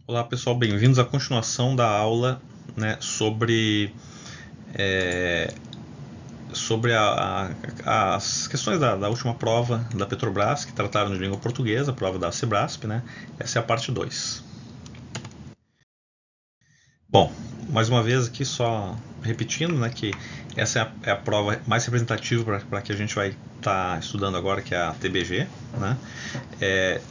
Olá pessoal, bem-vindos à continuação da aula, né, sobre as questões da última prova da Petrobras, que trataram de língua portuguesa, a prova da Sebrasp, né? Essa é a parte 2. Bom, mais uma vez aqui só repetindo, né, que essa é a prova mais representativa para que a gente vai estar estudando agora, que é a TBG, né?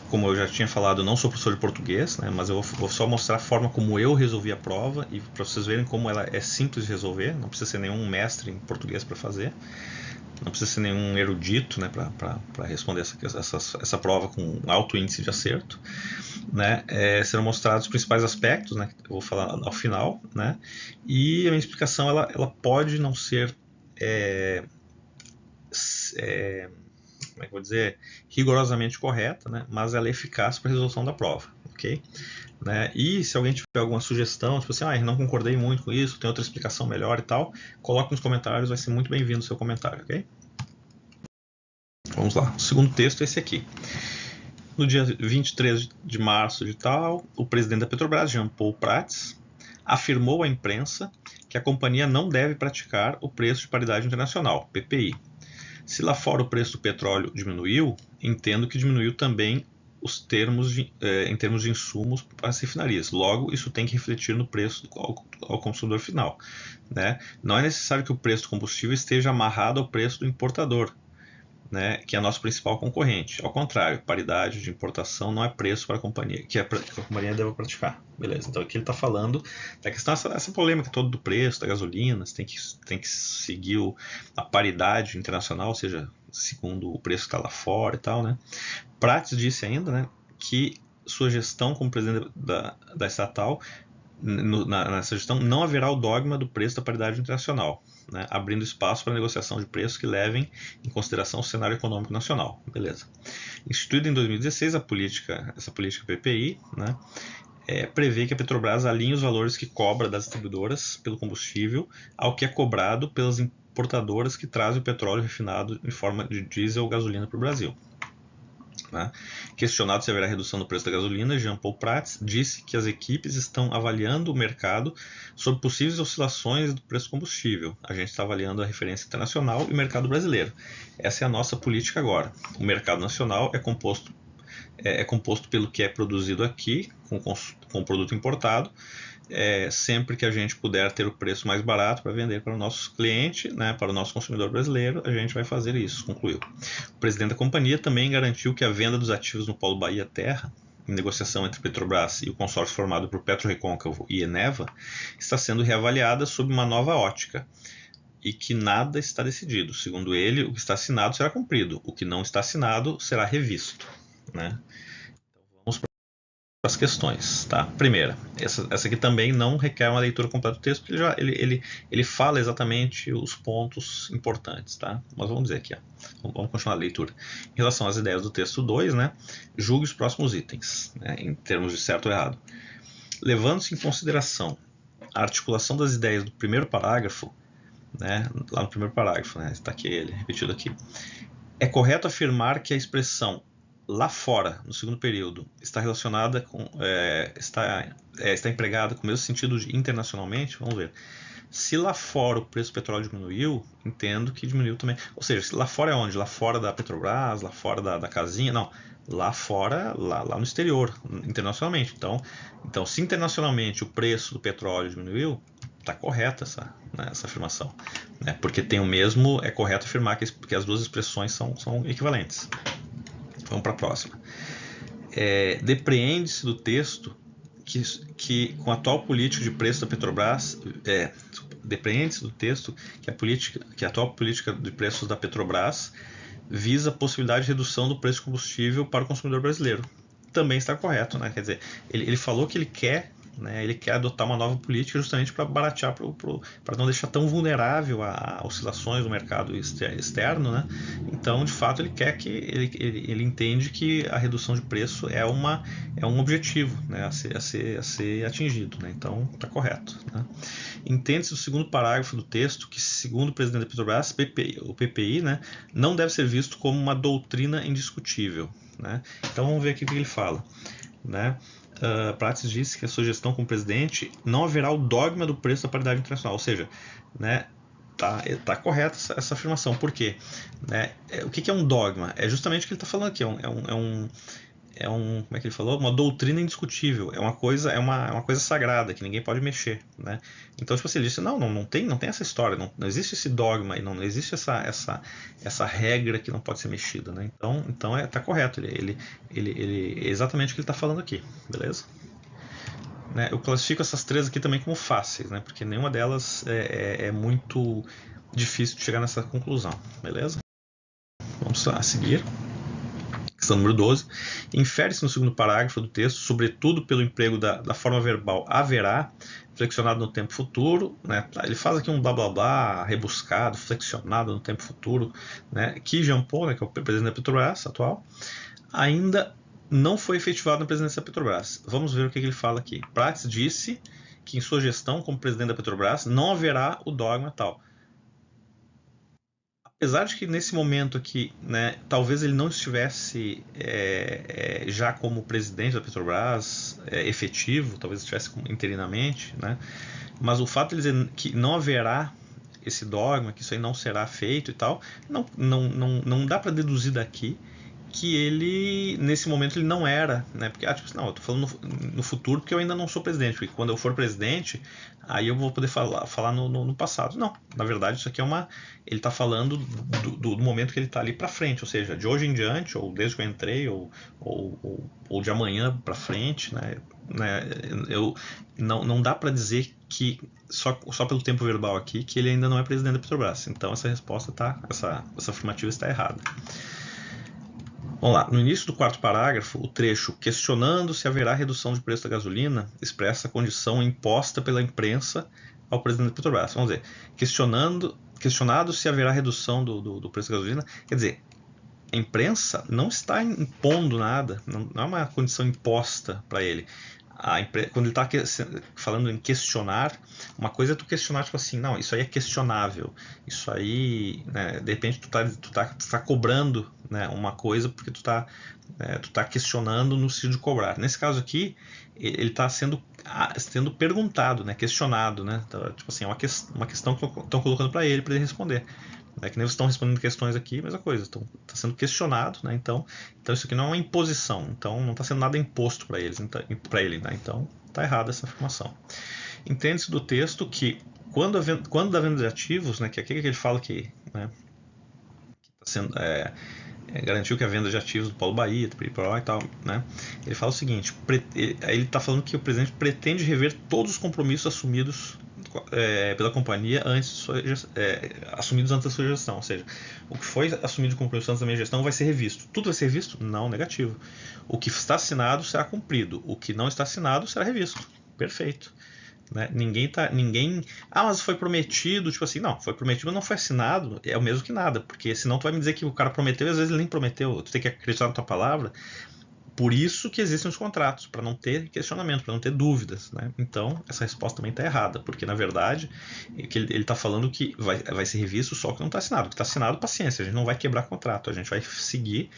Como eu já tinha falado, eu não sou professor de português, né, mas eu vou só mostrar a forma como eu resolvi a prova e para vocês verem como ela é simples de resolver, não precisa ser nenhum mestre em português para fazer. Não precisa ser nenhum erudito, né, para responder essa prova com alto índice de acerto, né? Serão mostrados os principais aspectos, né, que eu vou falar ao final, né? E a minha explicação ela pode não ser como é que eu vou dizer, rigorosamente correta, né? Mas ela é eficaz para a resolução da prova, ok? Né? E se alguém tiver alguma sugestão, tipo assim, não concordei muito com isso, tem outra explicação melhor e tal, coloque nos comentários, vai ser muito bem-vindo o seu comentário, ok? Vamos lá. O segundo texto é esse aqui. No dia 23 de março de tal, o presidente da Petrobras, Jean Paul Prats, afirmou à imprensa que a companhia não deve praticar o preço de paridade internacional, PPI. Se lá fora o preço do petróleo diminuiu, entendo que diminuiu também em termos de insumos para as refinarias. Logo, isso tem que refletir no preço ao consumidor final, né? Não é necessário que o preço do combustível esteja amarrado ao preço do importador, né, que é a nossa principal concorrente. Ao contrário, paridade de importação não é preço para a companhia, que a companhia deve praticar. Beleza, então aqui ele está falando da questão, essa polêmica toda do preço da gasolina, você tem que seguir a paridade internacional, ou seja, segundo o preço que está lá fora e tal, né? Prats disse ainda, né, que sua gestão como presidente da estatal, nessa gestão, não haverá o dogma do preço da paridade internacional, né, abrindo espaço para negociação de preços que levem em consideração o cenário econômico nacional. Beleza. Instituída em 2016, essa política PPI, né, prevê que a Petrobras alinhe os valores que cobra das distribuidoras pelo combustível ao que é cobrado pelas importadoras que trazem o petróleo refinado em forma de diesel ou gasolina para o Brasil. Né? Questionado se haverá redução do preço da gasolina, Jean Paul Prats disse que as equipes estão avaliando o mercado sobre possíveis oscilações do preço do combustível. A gente está avaliando a referência internacional e o mercado brasileiro. Essa é a nossa política agora. O mercado nacional é composto pelo que é produzido aqui, com produto importado, sempre que a gente puder ter o preço mais barato para vender para o nosso cliente, né, para o nosso consumidor brasileiro, a gente vai fazer isso, concluiu. O presidente da companhia também garantiu que a venda dos ativos no Polo Bahia Terra, em negociação entre Petrobras e o consórcio formado por PetroRecôncavo e Eneva, está sendo reavaliada sob uma nova ótica e que nada está decidido. Segundo ele, o que está assinado será cumprido, o que não está assinado será revisto, né? Vamos as questões, tá? Primeira, essa aqui também não requer uma leitura completa do texto, porque ele fala exatamente os pontos importantes, tá? Mas vamos dizer aqui, ó. Vamos continuar a leitura. Em relação às ideias do texto 2, né? Julgue os próximos itens, né, em termos de certo ou errado. Levando-se em consideração a articulação das ideias do primeiro parágrafo, né? Lá no primeiro parágrafo, né? Está aqui ele repetido aqui. É correto afirmar que a expressão lá fora, no segundo período, está relacionada com. Está empregada com o mesmo sentido de internacionalmente? Vamos ver. Se lá fora o preço do petróleo diminuiu, entendo que diminuiu também. Ou seja, lá fora é onde? Lá fora da Petrobras, lá fora da casinha? Não. Lá fora, lá no exterior, internacionalmente. Então, se internacionalmente o preço do petróleo diminuiu, está correta essa afirmação, né? Porque tem o mesmo, é correto afirmar que as duas expressões são equivalentes. Vamos para a próxima. Depreende-se do texto que com a atual política de preço da Petrobras, depreende-se do texto que a atual política de preços da Petrobras visa a possibilidade de redução do preço do combustível para o consumidor brasileiro. Também está correto, né? Quer dizer, ele falou que ele quer adotar uma nova política justamente para baratear, para não deixar tão vulnerável a oscilações do mercado externo, né? Então, de fato, ele entende que a redução de preço é um objetivo, né, a ser atingido, né? Então, está correto, né? Entende-se do segundo parágrafo do texto que, segundo o presidente da Petrobras, o PPI, né, não deve ser visto como uma doutrina indiscutível, né? Então vamos ver aqui o que ele fala, né? Prates disse que a sua gestão como presidente não haverá o dogma do preço da paridade internacional, ou seja, né, tá correta essa afirmação. Por quê? Né, o que é um dogma? É justamente o que ele está falando aqui, como é que ele falou? Uma doutrina indiscutível, é uma coisa sagrada que ninguém pode mexer, né? Então, tipo assim, ele disse, não tem essa história, não existe esse dogma, não existe essa regra que não pode ser mexida, né? Então tá correto, ele é exatamente o que ele está falando aqui, beleza? Né? Eu classifico essas três aqui também como fáceis, né? Porque nenhuma delas é muito difícil de chegar nessa conclusão, beleza? Vamos lá, a seguir. Questão número 12. Infere-se no segundo parágrafo do texto, sobretudo pelo emprego da forma verbal haverá, flexionado no tempo futuro, né? Ele faz aqui um blá blá blá rebuscado, flexionado no tempo futuro, né? Que Jean Paul, né, que é o presidente da Petrobras atual, ainda não foi efetivado na presidência da Petrobras. Vamos ver o que ele fala aqui. Prates disse que em sua gestão como presidente da Petrobras não haverá o dogma tal. Apesar de que nesse momento aqui, né, talvez ele não estivesse já como presidente da Petrobras efetivo, talvez estivesse interinamente, né, mas o fato de ele dizer que não haverá esse dogma, que isso aí não será feito e tal, não dá para deduzir daqui que ele, nesse momento, ele não era, né? Porque, tipo, não, eu tô falando no futuro porque eu ainda não sou presidente, porque quando eu for presidente, aí eu vou poder falar no passado. Não, na verdade, isso aqui ele tá falando do momento que ele tá ali para frente, ou seja, de hoje em diante, ou desde que eu entrei, ou de amanhã para frente, né? Não dá para dizer que só pelo tempo verbal aqui que ele ainda não é presidente da Petrobras. Então essa resposta essa afirmativa está errada. Vamos lá, no início do quarto parágrafo, o trecho questionando se haverá redução de preço da gasolina expressa a condição imposta pela imprensa ao presidente da Petrobras. Vamos dizer, questionado se haverá redução do preço da gasolina, quer dizer, a imprensa não está impondo nada, não é uma condição imposta para ele. Quando ele está falando em questionar, uma coisa é tu questionar, tipo assim, não, isso aí é questionável, isso aí, né, de repente tu tá cobrando, né, uma coisa porque tu tá questionando no sentido de cobrar. Nesse caso aqui, ele está sendo perguntado, né, questionado, né, então, tipo assim, é uma questão que estão colocando para ele responder. Que nem vocês estão respondendo questões aqui, mesma coisa, está sendo questionado, né? Então isso aqui não é uma imposição, então não está sendo nada imposto para ele, né? Então está errada essa afirmação. Entende-se do texto que quando da venda de ativos, né, que é aquele que ele fala que, né, está sendo garantiu que a venda de ativos do Paulo Bahia, e tal, né? Ele fala o seguinte: ele está falando que o presidente pretende rever todos os compromissos assumidos pela companhia assumidos antes da sua gestão, ou seja, o que foi assumido de compromisso antes da minha gestão vai ser revisto. Tudo vai ser revisto? Não, negativo. O que está assinado será cumprido, o que não está assinado será revisto. Perfeito. Né? Mas foi prometido, tipo assim, não, foi prometido, mas não foi assinado, é o mesmo que nada, porque senão tu vai me dizer que o cara prometeu e às vezes ele nem prometeu, tu tem que acreditar na tua palavra. Por isso que existem os contratos, para não ter questionamento, para não ter dúvidas, né? Então, essa resposta também está errada, porque na verdade ele está falando que vai ser revisto só o que não está assinado. O que está assinado, paciência, a gente não vai quebrar contrato, a gente vai seguir,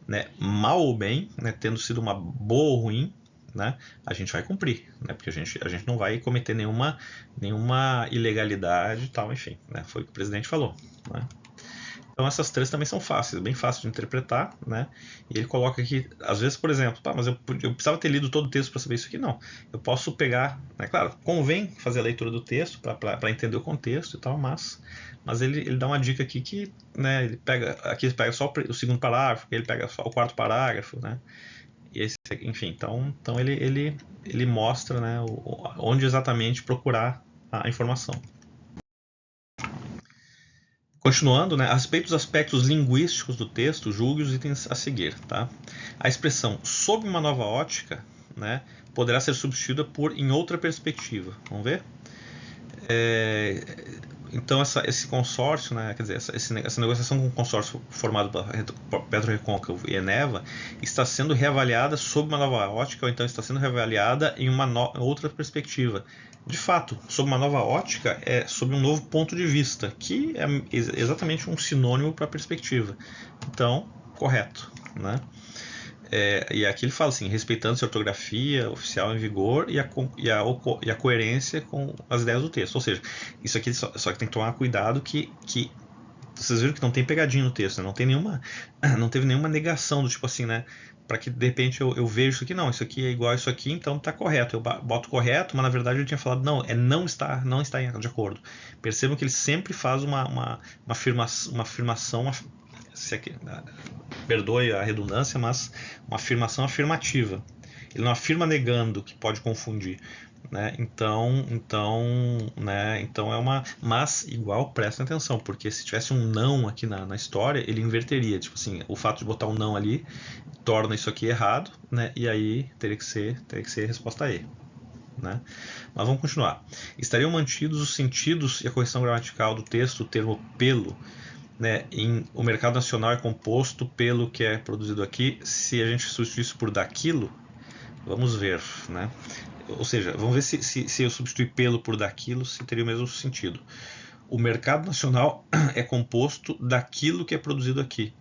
né, mal ou bem, né, tendo sido uma boa ou ruim, né, a gente vai cumprir, né, porque a gente não vai cometer nenhuma ilegalidade e tal, enfim, né, foi o que o presidente falou, né. Então essas três também são fáceis, bem fáceis de interpretar, né? E ele coloca aqui, às vezes, por exemplo, mas eu precisava ter lido todo o texto para saber isso aqui, não. Eu posso pegar, né? Claro, convém fazer a leitura do texto para entender o contexto e tal, mas ele dá uma dica aqui que, né? Ele pega só o segundo parágrafo, ele pega só o quarto parágrafo, né? E enfim, então ele mostra, né? Onde exatamente procurar a informação. Continuando, né, a respeito dos aspectos linguísticos do texto, julgue os itens a seguir. Tá? A expressão sob uma nova ótica, né, poderá ser substituída por em outra perspectiva. Vamos ver? Então esse consórcio, né, quer dizer, essa negociação com o consórcio formado pela PetroRecôncavo e Eneva está sendo reavaliada sob uma nova ótica, ou então está sendo reavaliada em uma outra perspectiva. De fato, sob uma nova ótica é sob um novo ponto de vista, que é exatamente um sinônimo para perspectiva. Então, correto, né? E aqui ele fala assim, respeitando-se a ortografia oficial em vigor e a coerência com as ideias do texto. Ou seja, isso aqui só que tem que tomar cuidado que vocês viram que não tem pegadinha no texto, né? Não teve nenhuma negação do tipo assim, né? Para que de repente eu vejo isso aqui, não, isso aqui é igual a isso aqui, então tá correto. Eu boto correto, mas na verdade eu tinha falado, não está de acordo. Percebam que ele sempre faz uma afirmação, perdoe a redundância, mas uma afirmação afirmativa. Ele não afirma negando, que pode confundir. Né? Então é uma. Mas igual prestem atenção, porque se tivesse um não aqui na história, ele inverteria. Tipo assim, o fato de botar um não ali torna isso aqui errado, né? E aí teria que ser resposta E. Né? Mas vamos continuar. Estariam mantidos os sentidos e a correção gramatical do texto, o termo pelo. Né, o mercado nacional é composto pelo que é produzido aqui. Se a gente substituir isso por daquilo, vamos ver, né? Ou seja, vamos ver se eu substituir pelo por daquilo, se teria o mesmo sentido. O mercado nacional é composto daquilo que é produzido aqui.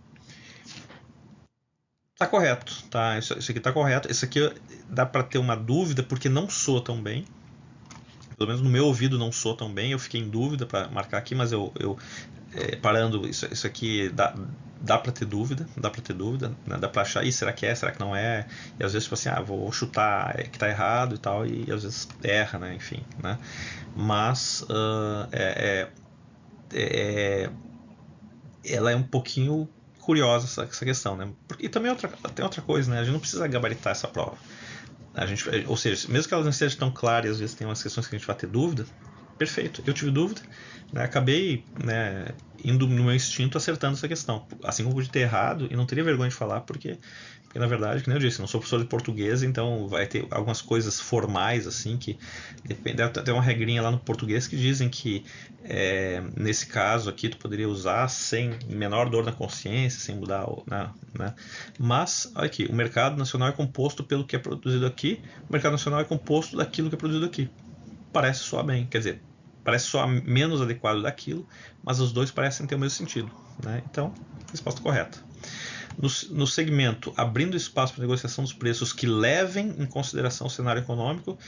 Tá correto, tá? Isso aqui tá correto. Isso aqui dá para ter uma dúvida porque não soa tão bem. Pelo menos no meu ouvido não soa tão bem. Eu fiquei em dúvida para marcar aqui, mas parando, isso aqui dá para ter dúvida, né? Dá para achar, será que é, será que não é? E às vezes tipo assim, vou chutar que tá errado e tal, e às vezes erra, né? Enfim, né? Mas ela é um pouquinho curiosa essa questão, né? E também tem outra coisa, né? A gente não precisa gabaritar essa prova. Ou seja, mesmo que elas não estejam tão claras, às vezes tem umas questões que a gente vai ter dúvida. Perfeito, eu tive dúvida, né? Acabei, né, indo no meu instinto acertando essa questão. Assim como pude ter errado e não teria vergonha de falar, porque na verdade, como eu disse, não sou professor de português, então vai ter algumas coisas formais, assim, que tem uma regrinha lá no português que dizem que nesse caso aqui tu poderia usar sem menor dor na consciência, sem mudar, né? Mas, olha aqui, o mercado nacional é composto pelo que é produzido aqui, o mercado nacional é composto daquilo que é produzido aqui. Parece soar bem, quer dizer, parece soar menos adequado daquilo, mas os dois parecem ter o mesmo sentido, né? Então, resposta correta. No segmento, abrindo espaço para negociação dos preços que levem em consideração o cenário econômico,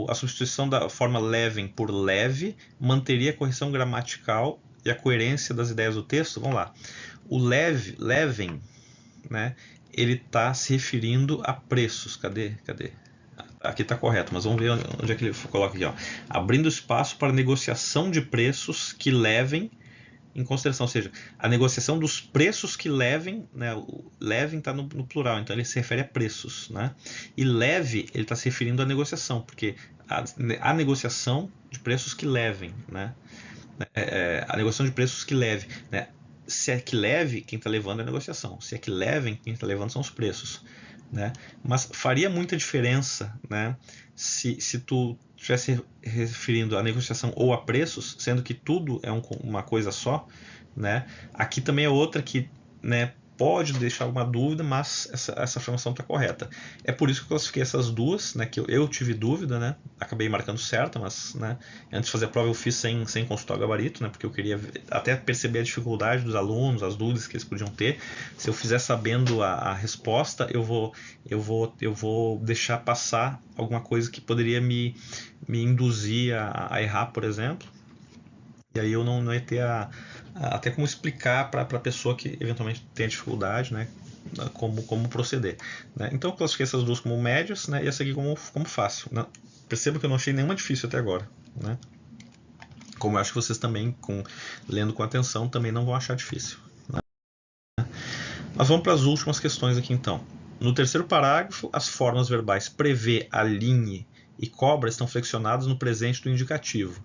a substituição da forma levem por leve manteria a correção gramatical e a coerência das ideias do texto. Vamos lá. O levem, né, ele está se referindo a preços. Cadê? Aqui está correto, mas vamos ver onde é que ele coloca aqui. Ó. Abrindo espaço para negociação de preços que levem em consideração, ou seja, a negociação dos preços que levem, né, o levem está no plural, então ele se refere a preços, né? E leve, ele está se referindo à negociação, porque a negociação de preços que levem, né? A negociação de preços que leve, né? Se é que leve, quem está levando é a negociação. Se é que levem, quem está levando são os preços. Né? Mas faria muita diferença, né, se tu estivesse referindo a negociação ou a preços, sendo que tudo é uma coisa só. Né? Aqui também é outra que, né, pode deixar alguma dúvida, mas essa afirmação está correta. É por isso que eu classifiquei essas duas, né, que eu tive dúvida, né, acabei marcando certa, mas, né, antes de fazer a prova eu fiz sem consultar o gabarito, né, porque eu queria até perceber a dificuldade dos alunos, as dúvidas que eles podiam ter. Se eu fizer sabendo a resposta, eu vou deixar passar alguma coisa que poderia me induzir a errar, por exemplo. E aí eu não ia ter até como explicar para a pessoa que eventualmente tem dificuldade, né, como proceder. Né? Então eu classifiquei essas duas como médias, né, e essa aqui como fácil. Né? Perceba que eu não achei nenhuma difícil até agora. Né? Como eu acho que vocês também, lendo com atenção, também não vão achar difícil. Né? Mas vamos para as últimas questões aqui então. No terceiro parágrafo, as formas verbais prevê, alinhe e cobra estão flexionadas no presente do indicativo.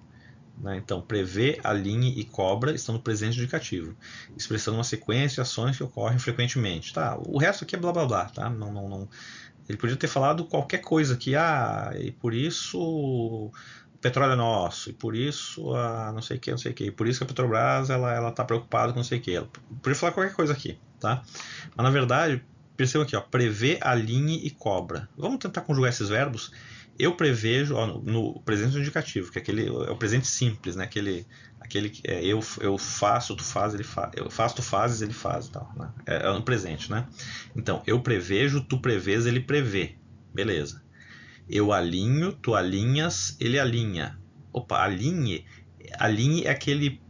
Né? Então, prevê, alinhe e cobra estão no presente indicativo, expressando uma sequência de ações que ocorrem frequentemente. Tá? O resto aqui é blá blá blá. Tá? Não. Ele podia ter falado qualquer coisa aqui, e por isso o petróleo é nosso, e por isso não sei o que, e por isso que a Petrobras ela está preocupada com não sei o que. Ele podia falar qualquer coisa aqui. Tá? Mas na verdade, perceba aqui, ó, prevê, alinhe e cobra. Vamos tentar conjugar esses verbos. Eu prevejo, ó, no presente indicativo, que é o presente simples, né? Aquele que eu faço, tu faz, ele faz. Eu faço, tu fazes, ele faz e tal, né? É no presente, né? Então, eu prevejo, tu prevês, ele prevê. Beleza. Eu alinho, tu alinhas, ele alinha. Opa, alinhe é aquele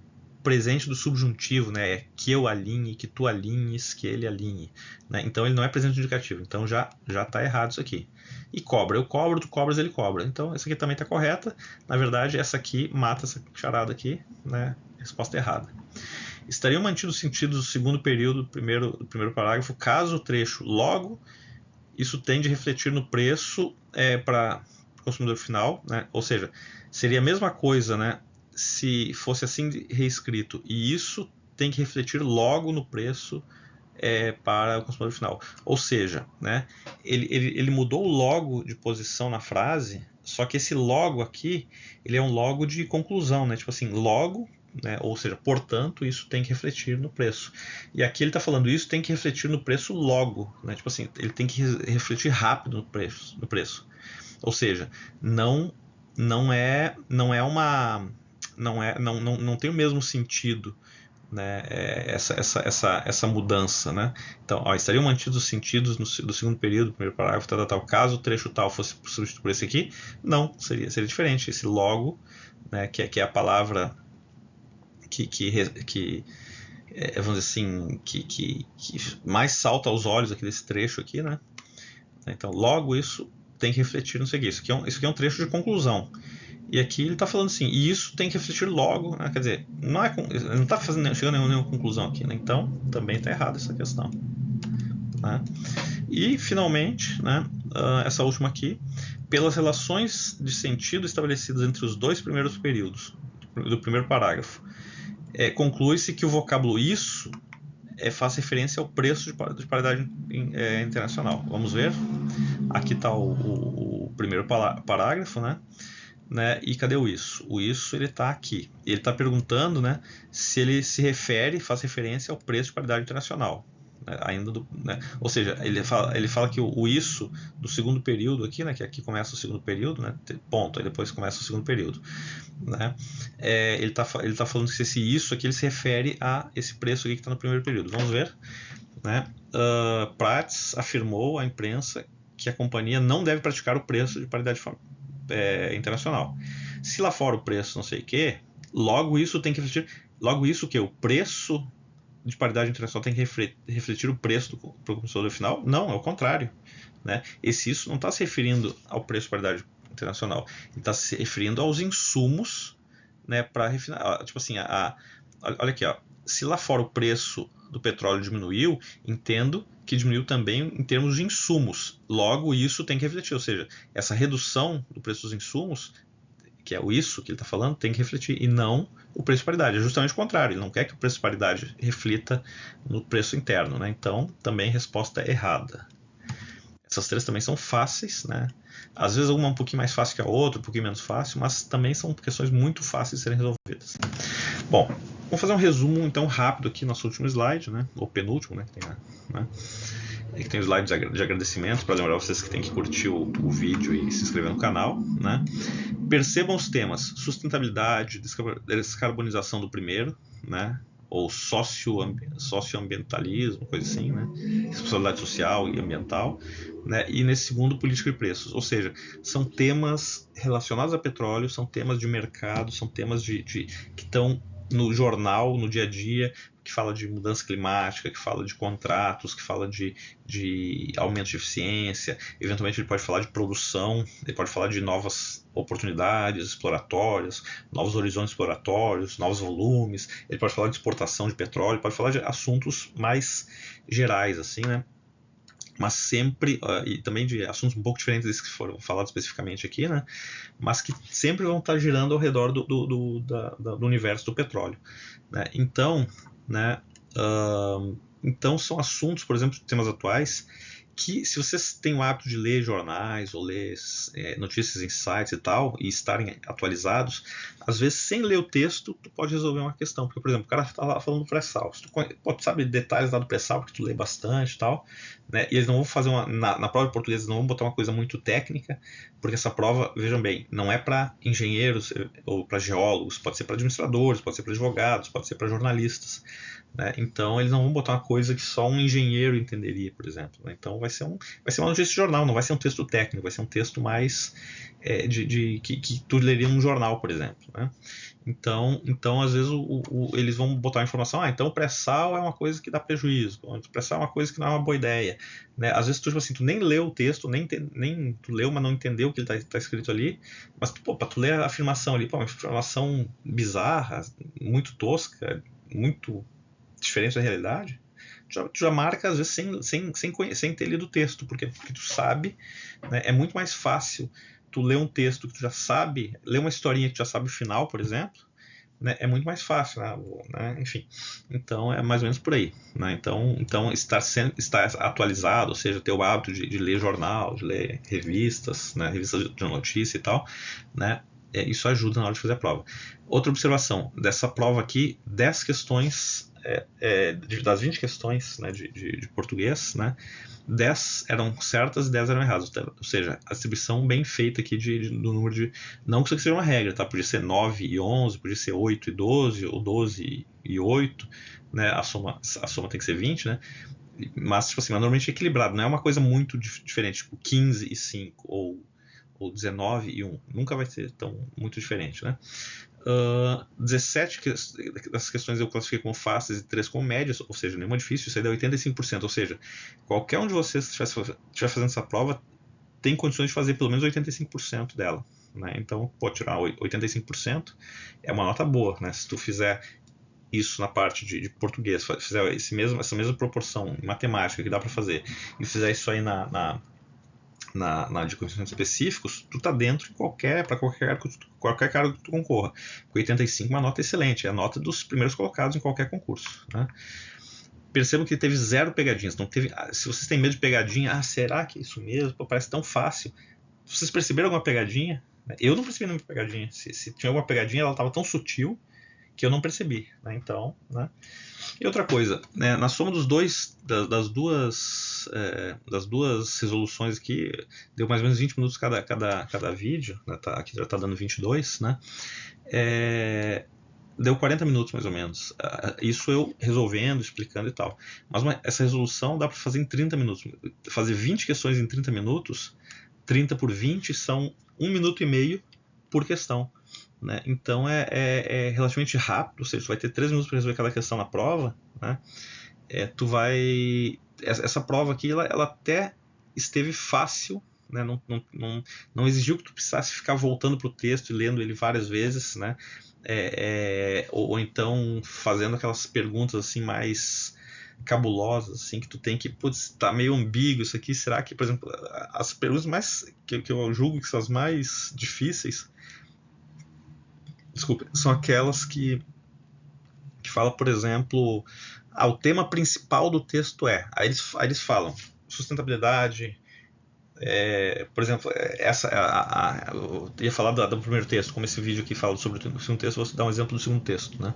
presente do subjuntivo, né? É que eu alinhe, que tu alinhes, que ele alinhe, né? Então ele não é presente indicativo, então já está errado isso aqui. E cobra, eu cobro, tu cobras, ele cobra. Então essa aqui também está correta. Na verdade, essa aqui mata essa charada aqui, né? Resposta errada. Estariam mantidos os sentidos do segundo período do primeiro parágrafo, caso o trecho logo, isso tende a refletir no preço para o consumidor final, né? Ou seja, seria a mesma coisa, né? Se fosse assim reescrito, e isso tem que refletir logo no preço para o consumidor final. Ou seja, né, ele mudou o logo de posição na frase, só que esse logo aqui, ele é um logo de conclusão, né? Tipo assim, logo, né, ou seja, portanto, isso tem que refletir no preço. E aqui ele está falando isso tem que refletir no preço logo, né? Tipo assim, ele tem que refletir rápido no preço. Ou seja, não tem o mesmo sentido, né, essa mudança, né? Então, ó, estariam mantidos os sentidos do segundo período, do primeiro parágrafo, tal, caso o trecho tal fosse substituído por esse aqui, não, seria diferente. Esse logo, né, que é a palavra que vamos dizer assim, que mais salta aos olhos aqui desse trecho aqui, né? Então, logo isso tem que refletir no seguinte. Isso aqui é um trecho de conclusão. E aqui ele está falando assim, e isso tem que refletir logo, né? Quer dizer, ele não está chegando a nenhuma conclusão aqui, né? Então também está errada essa questão, né? E finalmente, né, essa última aqui, pelas relações de sentido estabelecidas entre os dois primeiros períodos do primeiro parágrafo, conclui-se que o vocábulo isso faz referência ao preço de paridade internacional. Vamos ver? Aqui está o primeiro parágrafo, né? E cadê o isso? O isso ele está aqui. Ele está perguntando, né, se ele faz referência ao preço de paridade internacional. Né? Ou seja, ele fala que o isso do segundo período aqui, né, que aqui começa o segundo período, né, ponto, aí depois começa o segundo período. Né? Ele tá falando que esse isso aqui ele se refere a esse preço aqui que está no primeiro período. Vamos ver? Né? Prats afirmou à imprensa que a companhia não deve praticar o preço de paridade internacional. Se lá fora o preço não sei o que, logo isso tem que refletir. Logo isso que o preço de paridade internacional tem que refletir o preço para o consumidor final? Não, é o contrário. Né? Isso não está se referindo ao preço de paridade internacional, ele está se referindo aos insumos, né, para refinar. Tipo assim, olha aqui, ó, se lá fora o preço do petróleo diminuiu, entendo que diminuiu também em termos de insumos. Logo, isso tem que refletir, ou seja, essa redução do preço dos insumos, que é o isso que ele está falando, tem que refletir, e não o preço de paridade. É justamente o contrário, ele não quer que o preço de paridade reflita no preço interno, né? Então, também resposta errada. Essas três também são fáceis, né? Às vezes uma um pouquinho mais fácil que a outra, um pouquinho menos fácil, mas também são questões muito fáceis de serem resolvidas. Bom, vamos fazer um resumo então rápido aqui no nosso último slide, né? Ou penúltimo, né? Que tem o slide de agradecimentos para lembrar vocês que tem que curtir o vídeo e se inscrever no canal, né? Percebam os temas: sustentabilidade, descarbonização do primeiro, né? Ou socioambientalismo, coisa assim, né? Responsabilidade social e ambiental, né? E nesse segundo, política e preços. Ou seja, são temas relacionados a petróleo, são temas de mercado, são temas que estão no jornal, no dia a dia, que fala de mudança climática, que fala de contratos, que fala de aumento de eficiência, eventualmente ele pode falar de produção, ele pode falar de novas oportunidades exploratórias, novos horizontes exploratórios, novos volumes, ele pode falar de exportação de petróleo, pode falar de assuntos mais gerais, assim, né? Mas sempre, e também de assuntos um pouco diferentes desses que foram falados especificamente aqui, né? Mas que sempre vão estar girando ao redor do universo do petróleo, né? Então, né, então são assuntos, por exemplo, temas atuais, que se vocês têm o hábito de ler jornais ou ler notícias em sites e tal, e estarem atualizados, às vezes sem ler o texto tu pode resolver uma questão, porque por exemplo, o cara está lá falando do pré-sal, tu sabe detalhes lá do pré-sal porque tu lê bastante e tal, né? E eles não vão fazer na prova de português eles não vão botar uma coisa muito técnica, porque essa prova, vejam bem, não é para engenheiros ou para geólogos, pode ser para administradores, pode ser para advogados, pode ser para jornalistas, né? Então eles não vão botar uma coisa que só um engenheiro entenderia, por exemplo, né? Então vai ser uma notícia de jornal, não vai ser um texto técnico, vai ser um texto mais que tu leria num jornal, por exemplo, né? Então às vezes eles vão botar a informação, então o pré-sal é uma coisa que dá prejuízo, o pré-sal é uma coisa que não é uma boa ideia, né? Às vezes tu, tipo assim, tu nem leu o texto, nem tu leu, mas não entendeu o que está escrito ali, mas para tu ler a afirmação ali, uma afirmação bizarra, muito tosca, muito diferente da realidade, tu já marca às vezes sem ter lido o texto, porque tu sabe, né? É muito mais fácil tu ler um texto que tu já sabe, ler uma historinha que tu já sabe o final, por exemplo, né? É muito mais fácil, né? Enfim, então é mais ou menos por aí, né? Então estar atualizado, ou seja, ter o hábito de ler jornal, de ler revistas, né? Revistas de notícia e tal, né? Isso ajuda na hora de fazer a prova. Outra observação dessa prova aqui, 10 questões das 20 questões, né, de português, né, 10 eram certas e 10 eram erradas, ou seja, a distribuição bem feita aqui do número de... Não que isso aqui seja uma regra, tá? Podia ser 9 e 11, podia ser 8 e 12, ou 12 e 8, né? A soma tem que ser 20, né? Mas, tipo assim, normalmente é equilibrado, não é uma coisa muito diferente, tipo 15 e 5, ou 19 e 1, nunca vai ser muito diferente, né? 17 das questões eu classifiquei como fáceis e 3 como médias, ou seja, nenhuma difícil, isso aí dá 85%, ou seja, qualquer um de vocês que estiver fazendo essa prova tem condições de fazer pelo menos 85% dela, né? Então, tirar 85% é uma nota boa, né? Se tu fizer isso na parte de português, fizer essa mesma proporção em matemática que dá para fazer, e fizer isso aí de conhecimentos específicos, tu tá dentro para qualquer cargo que tu concorra. Com 85 uma nota excelente, é a nota dos primeiros colocados em qualquer concurso, né? Percebam que teve 0 pegadinhas, não teve. Se vocês têm medo de pegadinha, será que é isso mesmo? Pô, parece tão fácil. Vocês perceberam alguma pegadinha? Eu não percebi nenhuma pegadinha. Se tinha alguma pegadinha, ela estava tão sutil que eu não percebi, né? Então, né? E outra coisa, né, na soma das duas resoluções aqui, deu mais ou menos 20 minutos cada vídeo, né, aqui já está dando 22, né, deu 40 minutos mais ou menos, isso eu resolvendo, explicando e tal, mas essa resolução dá para fazer em 30 minutos, fazer 20 questões em 30 minutos, 30 por 20 são 1 minuto e meio por questão, né? Então é relativamente rápido, ou seja, tu vai ter 3 minutos para resolver cada questão na prova, né? Essa prova aqui ela até esteve fácil, né? Não exigiu que tu precisasse ficar voltando para o texto e lendo ele várias vezes, né? Ou então fazendo aquelas perguntas assim mais cabulosas, assim, que tu tem que, putz, tá meio ambíguo isso aqui, será que, por exemplo, as perguntas mais que eu julgo que são as mais difíceis, são aquelas que fala, por exemplo, o tema principal do texto aí eles falam sustentabilidade, por exemplo, eu ia falar do primeiro texto, como esse vídeo aqui fala sobre o segundo texto, vou dar um exemplo do segundo texto, né?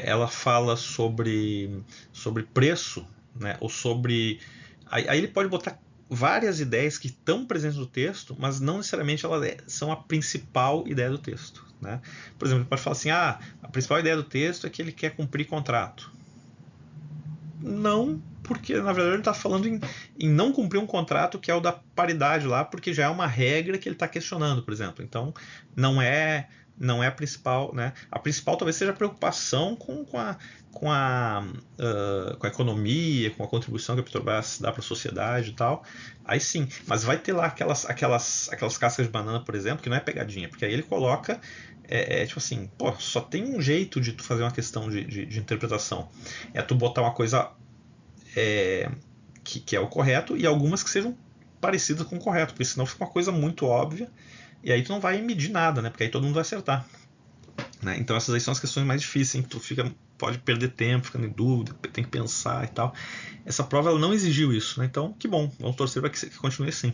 Ela fala sobre preço, né? Ou sobre... Aí ele pode botar várias ideias que estão presentes no texto, mas não necessariamente elas são a principal ideia do texto, né? Por exemplo, ele pode falar assim, a principal ideia do texto é que ele quer cumprir contrato. Não, porque na verdade ele está falando em não cumprir um contrato que é o da paridade lá, porque já é uma regra que ele está questionando, por exemplo. Então não é a principal, né? A principal talvez seja a preocupação com a economia, com a contribuição que a Petrobras dá para a sociedade e tal. Aí sim, mas vai ter lá aquelas cascas de banana, por exemplo, que não é pegadinha, porque aí ele coloca tipo assim, só tem um jeito de tu fazer uma questão de interpretação. É tu botar uma coisa que é o correto e algumas que sejam parecidas com o correto, porque senão fica uma coisa muito óbvia e aí tu não vai medir nada, né? Porque aí todo mundo vai acertar, né? Então essas aí são as questões mais difíceis, em que tu pode perder tempo, ficando em dúvida, tem que pensar e tal. Essa prova ela não exigiu isso, né? Então que bom, vamos torcer para que continue assim.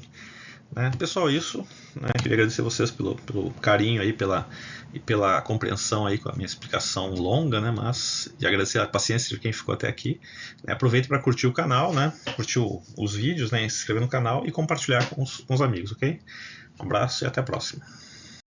Né? Pessoal, isso, né? Queria agradecer vocês pelo carinho aí, pela compreensão aí com a minha explicação longa, né? E agradecer a paciência de quem ficou até aqui. Aproveite para curtir o canal, né? Curtir os vídeos, né? Se inscrever no canal e compartilhar com os amigos, ok? Um abraço e até a próxima.